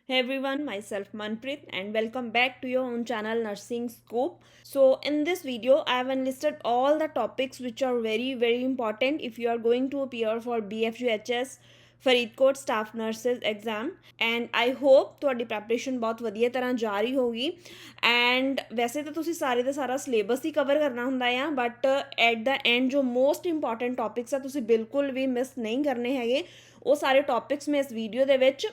Hey everyone, myself Manpreet and welcome back to your own channel Nursing Scoop. So in this video, I have enlisted all the topics which are very important if you are going to appear for BFGHS Faridkot staff nurses exam and I hope ਤੁਹਾਡੀ preparation ਬਹੁਤ ਵਧੀਆ ਤਰ੍ਹਾਂ ਜਾ ਰਹੀ ਹੋਊਗੀ and ਵੈਸੇ ਤਾਂ ਤੁਸੀਂ ਸਾਰੇ ਦਾ ਸਾਰਾ ਸਿਲੇਬਸ ਹੀ ਕਵਰ ਕਰਨਾ ਹੁੰਦਾ ਆ ਬਟ ਐਟ ਦਾ ਐਂਡ ਜੋ ਮੋਸਟ ਇੰਪੋਰਟੈਂਟ ਟੌਪਿਕਸ ਆ ਤੁਸੀਂ ਬਿਲਕੁਲ ਵੀ ਮਿਸ ਨਹੀਂ ਕਰਨੇ ਹੈਗੇ ਉਹ ਸਾਰੇ ਟੌਪਿਕਸ ਮੈਂ ਇਸ ਵੀਡੀਓ ਦੇ ਵਿੱਚ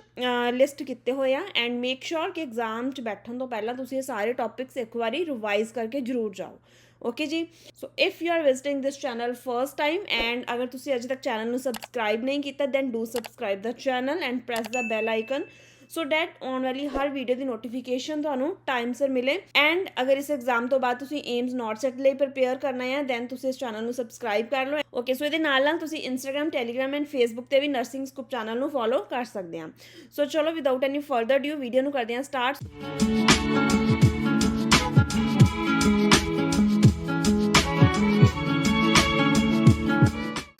ਲਿਸਟ ਕੀਤੇ ਹੋਏ ਆ ਐਂਡ ਮੇਕ ਸ਼ੋਰ ਕਿ ਐਗਜ਼ਾਮ 'ਚ ਬੈਠਣ ਤੋਂ ਪਹਿਲਾਂ ਤੁਸੀਂ ਇਹ ਸਾਰੇ ਟੌਪਿਕਸ ਇੱਕ ਵਾਰੀ ਰਿਵਾਈਜ਼ ਕਰਕੇ ਜ਼ਰੂਰ ਜਾਓ ओके जी so if you are visiting this channel first time and अगर तुसी अजे तक चैनल में सबसक्राइब नहीं किया then do subscribe the channel and press the bell icon so that आने वाली हर वीडियो की नोटिफिकेशन थानू टाइम सिर मिले एंड अगर इस एग्जाम तो बाद तुसी एम्स नॉट सैट लिए प्रिपेयर करना है दैन तुसी इस चैनल में सबसक्राइब कर लो ओके सो ये नाल तुसी इंस्टाग्राम टैलीग्राम एंड फेसबुक पर भी नर्सिंग स्कूप चैनल में फॉलो कर सकते हैं सो चलो without any further due video करते हैं स्टार्ट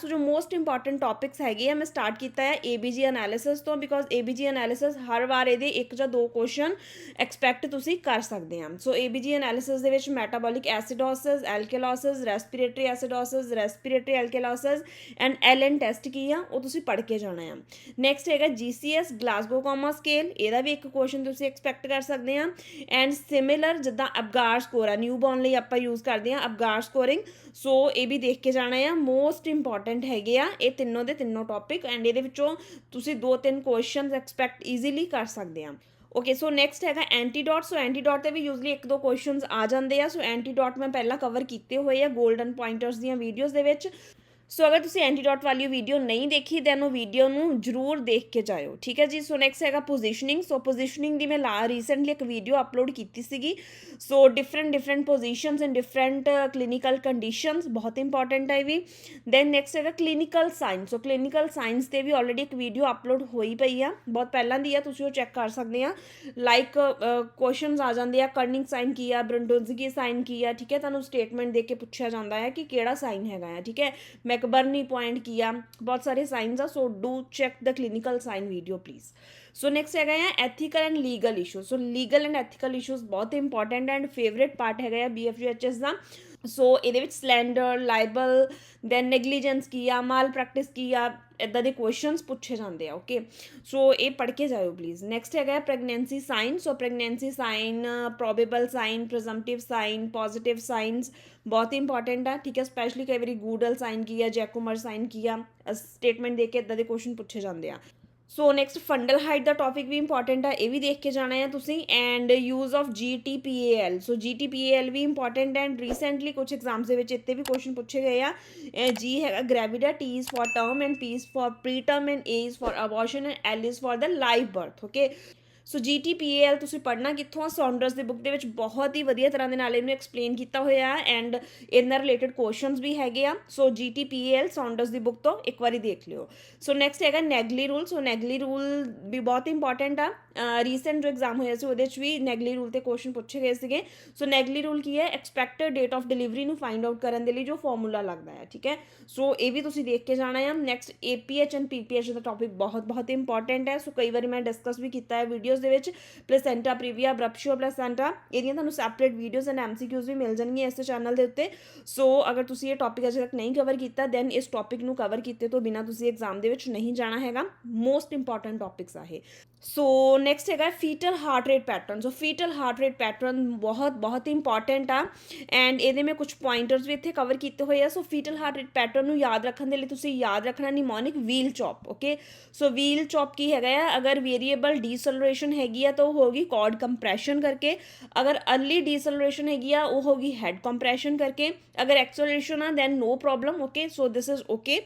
जो मोस्ट इंपॉर्टेंट टॉपिक्स हैगे मैं स्टार्ट किया है ABG एनालिसिस तो बिकॉज ABG एनालिसिस हर बार ये एक या दो क्वेश्चन एक्सपैक्ट तुसी कर सकते हैं सो ABG एनालिसिस दे विच metabolic acidosis alkalosis respiratory acidosis respiratory alkalosis and LN test की आ वो तुसी पढ़ के जाना है नैक्सट है GCS ग्लासगो कॉमा स्केल यदा भी एक क्वेश्चन तुसी एक्सपैक्ट कर सकते हैं एंड सिमिलर जिदा अबगार स्कोर है न्यू बॉर्न लिए आप यूज़ करते हैं अबगार स्कोरिंग सो ये भी देख के जाना है मोस्ट इंपॉर्टेंट हैगे आ ये तीनों दे तीनों टॉपिक एंड ये तुसी 2-3 क्वेश्चन एक्सपैक्ट ईजीली कर सकते हैं ओके सो नैक्सट है एंटीडॉट सो एंटीडॉट से भी यूजली 1-2 क्वेश्चन आ जाते हैं सो एंटीडॉट मैं पहला कवर किए हुए हैं गोल्डन पॉइंटर्स दी वीडियोज़ दे विच सो अगर तुसी एंटीडॉट वाली वीडियो नहीं देखी दैन वो वीडियो जरूर देख के जाओ ठीक है जी सो नैक्सट है पोजिशनिंग सो पोजिशनिंग की मैं रीसेंटली एक वीडियो अपलोड की सी so different positions and different clinical conditions बहुत इंपॉर्टेंट है भी दैन नैक्सट है clinical science so clinical science से भी ऑलरेडी एक वीडियो अपलोड होई पई आ बहुत पहला दी है तुसी वो चैक कर सकते हैं लाइक क्वेश्चन आ जाते हैं कर्निंग साइन की आ ब्रंडोजगी साइन की आ ठीक है तुहानू स्टेटमेंट दे के पूछा जाता है कि केड़ा साइन है ठीक है मैकबर्नी पॉइंट किया बहुत सारे साइंस आ so do check the clinical sign video please so next है ethical and legal issues so legal and ethical issues बहुत इंपॉर्टेंट एंड फेवरेट पार्ट है BFGHS का सो ये स्लैंडर लाइबल दैन नैगलीजेंस की आ माल प्रैक्टिस की आ इदा के क्वेश्चंस पूछे जाते हैं ओके सो ये पढ़ के जाओ प्लीज़ नैक्सट है pregnancy sign so pregnancy sign probable sign presumptive sign positive signs बहुत इंपॉर्टेंट है ठीक है स्पैशली कई बार गूडल साइन की है जैकुमर साइन की है स्टेटमेंट दे के इदा के क्वेश्चन पूछे जाते हैं सो नैक्सट फंडल हाइट का टॉपिक भी इंपॉर्टेंट है ये भी देख के जाना है तुसी and use of GTPAL so GTPAL भी इंपॉर्टेंट एंड रिसेंटली कुछ एग्जाम्स इतने भी क्वेश्चन पूछे गए हैं G है gravida T is for term and P is for pre term and A is for abortion and L is for the live birth okay so GTPAL तुसी पढ़ना कितों Saunders की बुक के बहुत ही वधिया तरह के नाल एक्सप्लेन किया होया एंड इनर रिलेटेड क्वेश्चंस भी हैगे आ सो GTPAL सॉन्डर्स की बुक तो एक बार देख लियो सो नैक्सट है नैगली रूल सो नैगली रूल भी बहुत इंपॉर्टेंट आ रीसेंट जो एग्जाम होया सी उहदे भी नैगली रूल ते क्वेश्चन पूछे गए थे सो नैगली रूल की है एक्सपैक्टेड डेट ऑफ डिलीवरी नू फाइंड आउट करने के लिए जो फॉर्मूला लगता है ठीक है सो ये भी तुसी देख के जाना है नैक्सट APH एंड PPH का टॉपिक बहुत इंपॉर्टेंट है सो कई बार मैं डिस्कस भी किया है वीडियोज़ दे विच प्लेसेंटा प्रीविया ब्रप्शियो प्लेसेंटा एरिया तुहानू सैपरेट वीडियोज़ एंड MCQs भी मिल जाएंगे इस चैनल के उत्ते सो अगर तुसी ये टॉपिक अजे तक नहीं कवर किया दैन इस टॉपिक नू कवर किए तो बिना तुसी एग्जाम दे विच नहीं जाना हैगा मोस्ट इंपॉर्टेंट टॉपिक्स है सो नैक्सट है fetal heart rate pattern so fetal heart rate pattern बहुत इंपॉर्टेंट आ एंड ये में कुछ पॉइंटर्स भी इतने कवर किए हुए हैं सो फीटल हार्ट रेट पैटर्न नू याद रखने के लिए तुसी याद रखना mnemonic wheel chop okay so wheel chop की है अगर वेरिएबल डीसलरेशन हैगी तो होगी कॉर्ड कंप्रेशन करके अगर अर्ली डीसलरेशन हैगी वो होगी हेड कंप्रेशन करके अगर एक्सेलरेशन आ then no problem okay so this is okay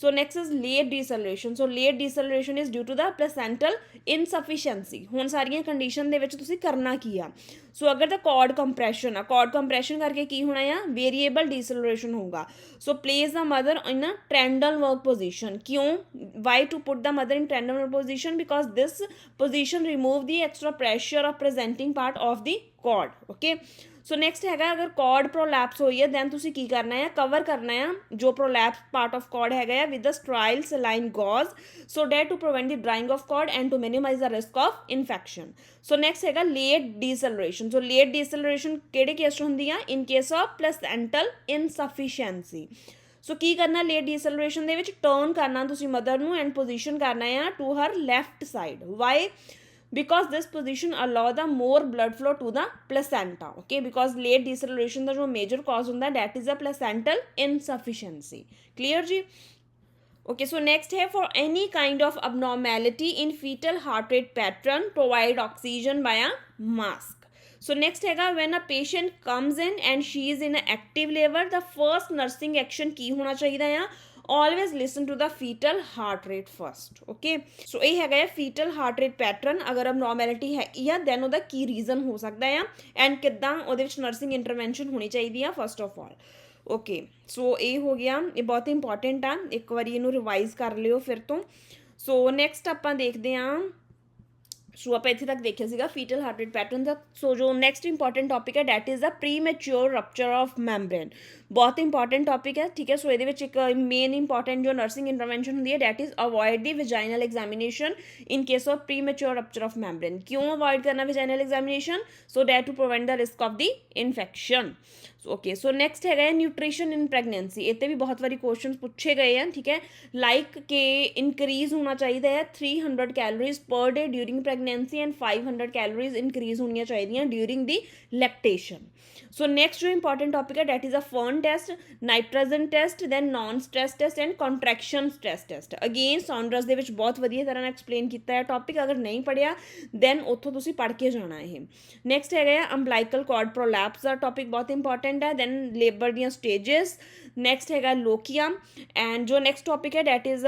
so next is late deceleration so late deceleration is due to the placental insufficiency हुण सारियां कंडीशन दे विच तुसीं करना की आ सो अगर द कॉर्ड कंप्रेशन करके की होना है वेरिएबल डीसलरेशन होगा so place the mother in a Trendelenburg position क्यों why to put the mother in Trendelenburg position because this position remove the extra pressure of presenting part of the cord okay so next हैगा अगर cord prolapse होई है then तुसी की करना है, cover करना है जो प्रोलैप्स पार्ट ऑफ कॉर्ड हैगा with the sterile saline gauze so that to prevent the drying of cord and to minimize the risk of infection. So next हैगा late deceleration. So late deceleration किहड़े case च हुंदी है? In case of placental insufficiency. So की करना late deceleration दे विच turn करना तुसी मदर नू एंड पोजीशन करना है to her left side. Why? because this position allow the more blood flow to the placenta, okay, because late deceleration का जो major cause होता है that is a placental insufficiency। clear ji? okay, so next है for any kind of abnormality in fetal heart rate pattern provide oxygen by a mask। so next हैगा when a patient comes in and she is in an active labor the first nursing action की होना चाहिए है always listen to the fetal heart rate first, okay। so ਇਹ ਹੈਗਾ fetal heart rate pattern ਅਗਰ abnormality ਹੈਗੀ ਆ then ਉਹਦਾ ਕੀ ਰੀਜ਼ਨ ਹੋ ਸਕਦਾ ਆ ਐਂਡ ਕਿੱਦਾਂ ਉਹਦੇ ਵਿੱਚ ਨਰਸਿੰਗ ਇੰਟਰਵੈਂਸ਼ਨ ਹੋਣੀ ਚਾਹੀਦੀ ਆ ਫਸਟ ਆਫ ਆਲ, ਓਕੇ। ਸੋ ਇਹ ਹੋ ਗਿਆ, ਇਹ ਬਹੁਤ ਇੰਪੋਰਟੈਂਟ ਆ, ਇੱਕ ਵਾਰੀ ਇਹਨੂੰ ਰਿਵਾਈਜ਼ ਕਰ ਲਿਓ ਫਿਰ ਤੋਂ। ਸੋ ਨੈਕਸਟ ਆਪਾਂ ਦੇਖਦੇ ਹਾਂ, ਸੋ ਆਪਾਂ ਇੱਥੇ ਤੱਕ ਦੇਖਿਆ ਸੀਗਾ ਫੀਟਲ ਹਾਰਟ ਰੇਟ ਪੈਟਰਨ ਦਾ। ਸੋ ਜੋ ਨੈਕਸਟ ਇੰਪੋਰਟੈਂਟ ਟੌਪਿਕ ਹੈ that is the premature rupture of membrane. ਬਹੁਤ ਇੰਪੋਰਟੈਂਟ ਟੌਪਿਕ ਹੈ, ਠੀਕ ਹੈ। ਸੋ ਇਹਦੇ ਵਿੱਚ ਇੱਕ ਮੇਨ ਇੰਪੋਰਟੈਂਟ ਜੋ ਨਰਸਿੰਗ ਇੰਟਰਵੈਂਸ਼ਨ ਹੁੰਦੀ ਹੈ that is avoid the vaginal examination in case of premature rupture of membrane. ਕਿਉਂ ਅਵੋਇਡ ਕਰਨਾ vaginal examination? So that to prevent the risk of the infection. Okay, so next ਹੈਗਾ nutrition ਇਨ pregnancy. ਇਹ 'ਤੇ ਵੀ ਬਹੁਤ ਵਾਰੀ question ਪੁੱਛੇ ਗਏ ਆ, ਠੀਕ ਹੈ। ਲਾਈਕ ਕਿ ਇਨਕਰੀਜ਼ ਹੋਣਾ ਚਾਹੀਦਾ ਹੈ 300 calories per day during pregnancy and 500 calories increase ਹੋਣੀਆਂ ਚਾਹੀਦੀਆਂ during the lactation. So next ਜੋ ਇੰਪੋਰਟੈਂਟ ਟੌਪਿਕ ਹੈ that is a fern test, nitrogen test, then non stress test and contraction stress test. Again Saunders ਦੇ ਵਿੱਚ ਬਹੁਤ ਵਧੀਆ ਤਰ੍ਹਾਂ ਨਾਲ ਐਕਸਪਲੇਨ ਕੀਤਾ ਹੈ ਟੌਪਿਕ, ਅਗਰ ਨਹੀਂ ਪੜ੍ਹਿਆ ਦੈਨ ਉੱਥੋਂ ਤੁਸੀਂ ਪੜ੍ਹ ਕੇ ਜਾਣਾ ਇਹ। ਨੈਕਸਟ ਹੈਗਾ ਅੰਬਲਾਈਕਲ ਕਾਰਡ ਪ੍ਰੋਲੈਪਸ ਦਾ ਟੌਪਿਕ ਬਹੁਤ ਇੰਪੋਰਟੈਂਟ ਹੈ। ਦੈਨ ਲੇਬਰ ਦੀਆਂ ਸਟੇਜਸ। ਨੈਕਸਟ ਹੈਗਾ ਲੋਕੀਆ ਐਂਡ ਜੋ ਨੈਕਸਟ ਟੌਪਿਕ ਹੈ that is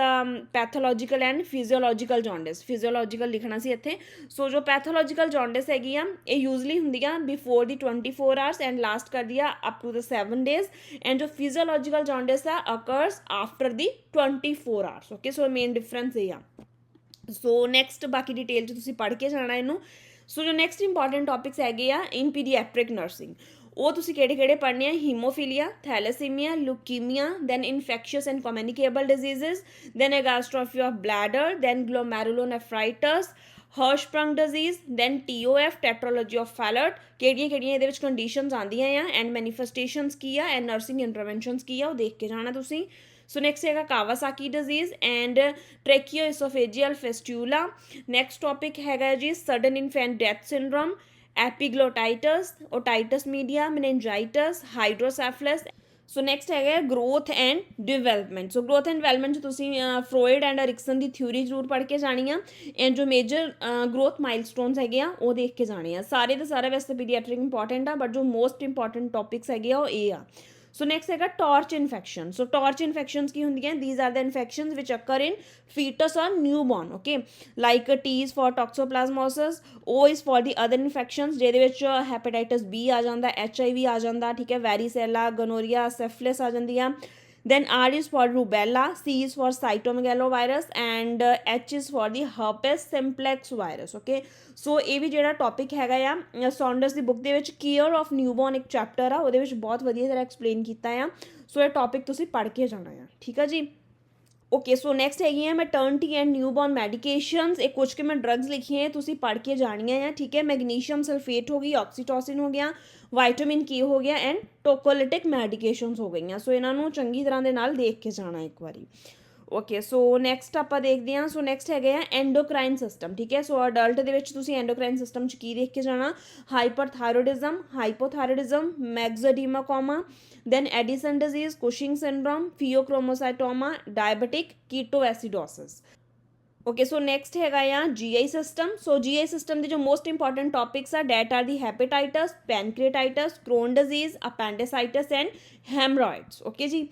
pathological and physiological jaundice. Physiological ਲਿਖਣਾ ਸੀ ਇੱਥੇ। ਸੋ ਜੋ ਪੈਥੋਲੋਜੀਕਲ ਜੌਂਡਿਸ ਹੈਗੀ ਆ ਇਹ ਯੂਜ਼ਲੀ ਹੁੰਦੀ ਆ before the 24 hours and last ਕਰਦੀ ਆ up to the 7 days and ਜੋ ਫਿਜ਼ੀਓਲੋਜੀਕਲ ਜੌਂਡਿਸ ਆ occurs after the 24 hours, okay. So main difference ਇਹ ਆ। ਸੋ ਨੈਕਸਟ ਬਾਕੀ ਡਿਟੇਲ 'ਚ ਤੁਸੀਂ ਪੜ੍ਹ ਕੇ ਜਾਣਾ ਇਹਨੂੰ। ਸੋ ਜੋ ਨੈਕਸਟ ਇੰਪੋਰਟੈਂਟ ਟੌਪਿਕਸ ਹੈਗੇ ਆ ਇਨ ਪੀਡੀਐਟ੍ਰਿਕ ਨਰਸਿੰਗ, ਉਹ ਤੁਸੀਂ ਕਿਹੜੇ ਪੜ੍ਹਨੇ ਆ? Haemophilia, thalassaemia, leukaemia, then infectious and communicable diseases, then exstrophy of bladder, then glomerulonephritis, Hirschsprung disease, then TOF tetralogy of Fallot. ਕਿਹੜੀਆਂ ਇਹਦੇ ਵਿੱਚ ਕੰਡੀਸ਼ਨਸ ਆਉਂਦੀਆਂ ਆ ਐਂਡ ਮੈਨੀਫੈਸਟੇਸ਼ਨਸ ਕੀ ਆ ਐਂਡ ਨਰਸਿੰਗ ਇੰਟਰਵੈਂਸ਼ਨਸ ਕੀ ਆ ਉਹ ਦੇਖ ਕੇ ਜਾਣਾ ਤੁਸੀਂ। ਸੋ ਨੈਕਸਟ ਹੈਗਾ Kawasaki disease and tracheoesophageal fistula. Next topic ਹੈਗਾ ਜੀ sudden infant death syndrome, epiglottitis, otitis media, meningitis, hydrocephalus. So next ਹੈਗਾ growth and development. So growth and development 'ਚ ਤੁਸੀਂ ਫਰੋਇਡ ਐਂਡ ਅਰਿਕਸਨ ਦੀ ਥਿਊਰੀ ਜ਼ਰੂਰ ਪੜ੍ਹ ਕੇ ਜਾਣੀ ਆ ਐਂਡ ਜੋ ਮੇਜਰ ਗਰੋਥ ਮਾਈਲਸਟੋਨਸ ਹੈਗੇ ਆ ਉਹ ਦੇਖ ਕੇ ਜਾਣੇ ਆ। ਸਾਰੇ ਦੇ ਸਾਰੇ ਵੈਸੇ ਪੀਡੀਐਟ੍ਰਿਕ ਇੰਪੋਰਟੈਂਟ ਆ ਬਟ ਜੋ ਮੋਸਟ ਇੰਪੋਰਟੈਂਟ ਟੌਪਿਕਸ ਹੈਗੇ ਆ ਉਹ ਇਹ ਆ। ਸੋ ਨੈਕਸਟ ਹੈਗਾ TORCH infection. So TORCH infections ਕੀ ਹੁੰਦੀਆਂ? These are the infections which occur in fetus or newborn, okay, like T is for toxoplasmosis, O is for the other infections ਜਿਹਦੇ ਵਿੱਚ hepatitis B ਆ ਜਾਂਦਾ, HIV ਆ ਜਾਂਦਾ, ਠੀਕ ਹੈ, ਵੈਰੀਸੈਲਾ, ਗਨੋਰੀਆ, ਸਿਫਿਲਿਸ ਆ ਜਾਂਦੀ ਆ। then R is for rubella, C is for cytomegalovirus and H is for the herpes simplex virus, okay। ਸੋ ਇਹ ਵੀ ਜਿਹੜਾ ਟੌਪਿਕ ਹੈਗਾ ਆ ਸੌਂਡਰਸ ਦੀ ਬੁੱਕ ਦੇ ਵਿੱਚ ਕੇਅਰ ਆਫ ਨਿਊਬੋਰਨ ਇੱਕ ਚੈਪਟਰ ਆ ਉਹਦੇ ਵਿੱਚ ਬਹੁਤ ਵਧੀਆ ਤਰ੍ਹਾਂ ਐਕਸਪਲੇਨ ਕੀਤਾ ਆ। ਸੋ ਇਹ ਟੌਪਿਕ ਤੁਸੀਂ ਪੜ੍ਹ ਕੇ ਜਾਣਾ ਆ, ਠੀਕ ਆ ਜੀ। ਓਕੇ, ਸੋ ਨੈਕਸਟ ਹੈਗੀ ਹੈ ਮੈਟਰਨਿਟੀ ਐਂਡ ਨਿਊਬੋਰਨ ਮੈਡੀਕੇਸ਼ਨਸ। ਇਹ ਕੁਝ ਕਿ ਮੈਂ ਡਰੱਗਸ ਲਿਖੀਆਂ ਤੁਸੀਂ ਪੜ੍ਹ ਕੇ ਜਾਣੀਆਂ ਆ, ਠੀਕ ਹੈ। ਮੈਗਨੀਸ਼ੀਅਮ ਸਲਫੇਟ ਹੋ ਗਈ, ਆਕਸੀਟੋਸਿਨ ਹੋ ਗਿਆ, ਵਾਈਟਾਮਿਨ ਕੇ ਹੋ ਗਿਆ ਐਂਡ ਟੋਕੋਲਿਟਿਕ ਮੈਡੀਕੇਸ਼ਨਸ ਹੋ ਗਈਆਂ। ਸੋ ਇਹਨਾਂ ਨੂੰ ਚੰਗੀ ਤਰ੍ਹਾਂ ਦੇ ਨਾਲ ਦੇਖ ਕੇ ਜਾਣਾ ਇੱਕ ਵਾਰੀ। ਓਕੇ, ਸੋ ਨੈਕਸਟ ਆਪਾਂ ਦੇਖਦੇ ਹਾਂ। ਸੋ ਨੈਕਸਟ ਹੈਗੇ ਆ ਐਂਡੋਕਰਾਈਨ ਸਿਸਟਮ, ਠੀਕ ਹੈ। ਸੋ ਅਡਲਟ ਦੇ ਵਿੱਚ ਤੁਸੀਂ ਐਂਡੋਕਰਾਈਨ ਸਿਸਟਮ 'ਚ ਕੀ ਦੇਖ ਕੇ ਜਾਣਾ? Hyperthyroidism, hypothyroidism, myxoedema coma, then Addison disease, Cushing syndrome, pheochromocytoma, diabetic ketoacidosis। Okay, so next ਹੈਗਾ ਆ GI system. So GI system ਦੇ ਜੋ ਮੋਸਟ ਇੰਪੋਰਟੈਂਟ ਟੌਪਿਕਸ ਆ that are the hepatitis, pancreatitis, Crohn disease, appendicitis and haemorrhoids, okay ਜੀ।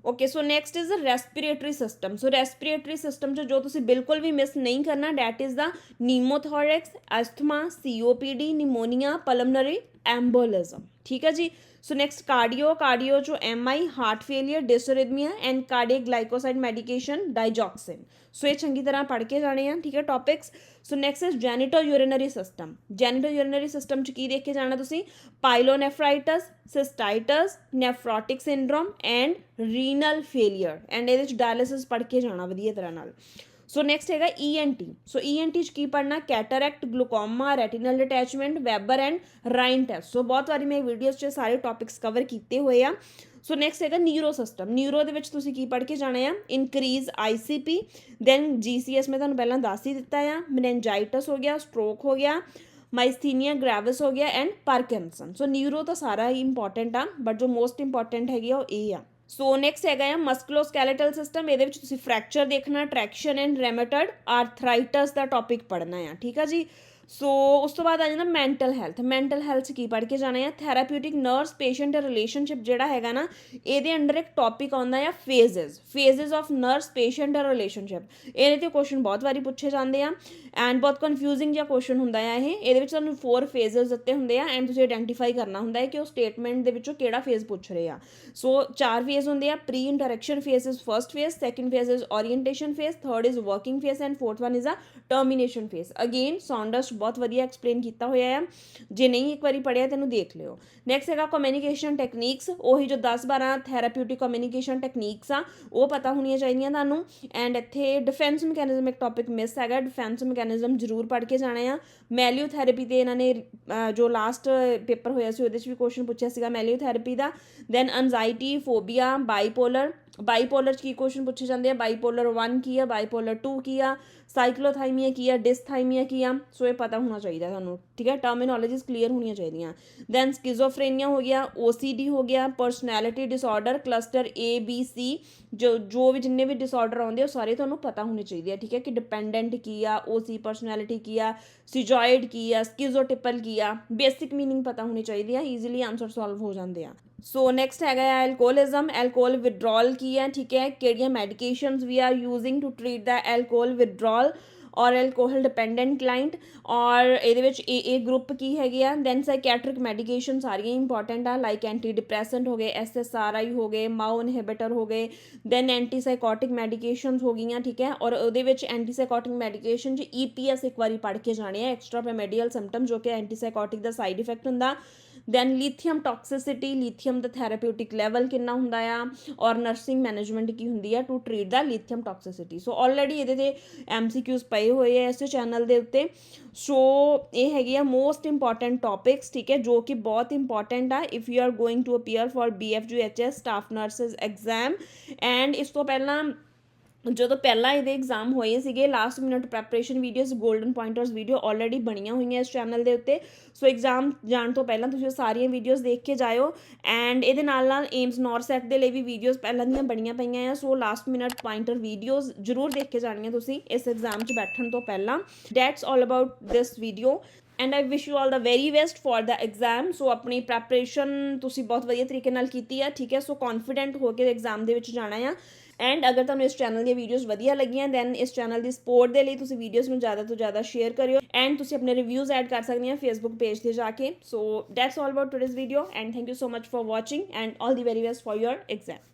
Okay, so next is respiratory system. So respiratory system 'ਚ ਜੋ ਤੁਸੀਂ ਬਿਲਕੁਲ ਵੀ ਮਿਸ ਨਹੀਂ ਕਰਨਾ that is the pneumothorax, asthma, COPD, pneumonia, pulmonary ਐਂਬੋਲਿਜ਼ਮ, ਠੀਕ ਹੈ ਜੀ। सो नैक्सट कार्डियो चो MI heart failure dysrhythmia and cardiac glycoside medication digoxin. So ये चंगी तरह पढ़ के जाने हैं, ठीक है topics. So next is genito urinary system. Genito urinary system च की देख के जाना तुसी, pyelonephritis, cystitis, nephrotic syndrome and renal failure and ये डायलिसिस पढ़ के जाना वधिया तरह नाल। सो नैक्सट है ENT। सो ENT च की पढ़ना, cataract, glaucoma, retinal detachment, Weber and Rinne test. So बहुत बारी मैं वीडियोज़ 'ਚ सारे टॉपिक्स कवर किए हुए आ। सो नैक्सट है न्यूरो सिस्टम। न्यूरो दे विच तुसी की पढ़ के जाना है, इनक्रीज ICP, दैन GCS मैं तुहानूं पहलां दस ही दिता है, मेनिनजाइटिस हो गया, स्ट्रोक हो गया, माइस्थीनिया ग्रेविस हो गया एंड पार्किंसन। सो न्यूरो तो सारा ही इंपॉर्टेंट आ, बट जो मोस्ट इंपॉर्टेंट हैगी वो ये आ। सो नैक्सट है मस्कुलोस्कैलेटल सिस्टम। ये तुसी फ्रैक्चर देखना, ट्रैक्शन एंड रेमेटड आर्थराइटिस का टॉपिक पढ़ना है, ठीक है जी। सो उस तो बाद आ जाता मैंटल हैल्थ। मैंटल हैल्थ की पढ़ के जाना है, थैराप्यूटिक नर्स पेशेंट रिलेशनशिप जोड़ा है ना, ये अंडर एक टॉपिक आता है phases of nurse patient relationship. ये तो क्वेश्चन बहुत बारी पूछे जाते हैं एंड बहुत कन्फ्यूजिंग जहा क्वेश्चन होंगे ये 4 फेजेज दिते होंगे एंड तुसीं आइडेंटिफाई करना होंगे कि वो स्टेटमेंट के किहड़ा फेज पूछ रहे हैं। सो 4 फेज होंगे आ, pre interaction phase is first phase, second phase is orientation phase, third is working phase and fourth one is a termination phase. Again Saunders बहुत वधिया एक्सप्लेन किया हुआ है, जे नहीं एक बार पढ़िया तेनों देख लियो। नैक्सट है कम्यूनीकेशन टैक्नीक्स, वही जो 10-12 थैराप्यूटिक कम्यूनीकेशन टैक्नीक्स आ वो पता होनी चाहिए तुहानूं। एंड इत्थे डिफेंस मैकेनिज्म एक टॉपिक मिस है, डिफेंस मैकेनिज्म जरूर पढ़ के जाना है। मैलियोथैरेपी ते इन्होंने जो लास्ट पेपर होया सी उहदे च भी क्वेश्चन पूछा सीगा मैलियोथैरेपी का। दैन एनजाइटी, फोबिया, बाईपोलर की क्वेश्चन पूछे जाते हैं, बाईपोलर 1 की है, बाईपोलर 2 की है, साइक्लोथाइमिया की है, डिसथाइमिया की है। सो ये पता होना चाहिए थानू, ठीक है, टर्मिनोलॉजीज क्लीयर होनी चाहिए। दैन स्किजोफ्रेनिया हो गया, OCD हो गया, पर्सनैलिटी डिसऑर्डर क्लस्टर ABC, जो भी जिन्ने भी डिसऑर्डर आते हैं सारे थानू पता होने चाहिए, ठीक है, कि डिपेंडेंट की आ, OC पर्सनैलिटी की आ, सिजॉइड की आ, स्किजोटिपल की आ, बेसिक मीनिंग पता होनी चाहिए, ईजिली आंसर सॉल्व हो जाते हैं। सो नैक्सट है एल्कोहलिज्म, एल्कोहल विड्रॉल की है, ठीक है, कि medications we are using to treat the alcohol withdrawal और एल्कोहल डिपेंडेंट क्लाइंट और ये ग्रुप की है। दैन साइकैट्रिक मेडिकेशन सारिया इंपॉर्टेंट आ, लाइक एंटी डिप्रैसेंट हो गए, SSRI हो गए, माओ इनहिबिटर हो गए, दैन एंटी साइकोटिक मेडिकेशन हो गई, ठीक है। और एंटी साइकोटिक मेडिकेशन EPS एक बार पढ़ के जाने, एक्सट्रा पेमेडियल सिम्पटम जो कि एंटी साइकोटिक का साइड इफेक्ट होंगे। दैन लीथियम टॉक्सिसिटी, लीथियम का थैराप्यूटिक लैवल कितना होंदा आ और नर्सिंग मैनेजमेंट की होंदी है to treat the lithium toxicity. So already ये MCQs पे हुए हैं इस चैनल के उत्ते। सो ये हैगी मोस्ट इंपॉर्टेंट टॉपिक्स, ठीक है, जो कि बहुत इंपॉर्टेंट आ if you are going to appear for BFGHS staff nurses exam. And इस तो पहला जो पहला ये एग्जाम होए थे last minute preparation videos golden pointers video already बनिया हुई इस चैनल के उत्ते। सो एग्जाम जाने तो पहला तुसीं सारिया वीडियोस देख के जाओ एंड ये एम्स नॉरसैट के लिए भी वीडियोस पहला दियाँ बनिया पईयां आ। So last minute pointer videos जरूर देख के जानिया तुसीं इस एग्जाम बैठन तो पहला। That's all about this video and I wish you all the very best for the exam. So अपनी प्रैपरेशन तुसीं बहुत वधिया तरीके नाल कीती है, ठीक है। सो कॉन्फिडेंट होकर एग्जाम के जाना है। एंड अगर तुहानूं इस चैनल दी वीडियोस वधिया लगियां दैन इस चैनल की सपोर्ट के लिए तुसीं वीडियोस में ज़्यादा तो ज़्यादा शेयर करियो एंड तुसीं अपने रिव्यूज़ ऐड कर सकते हैं फेसबुक पेज पर जाके। So that's all about today's video and thank you so much for watching and all the very best for your exam.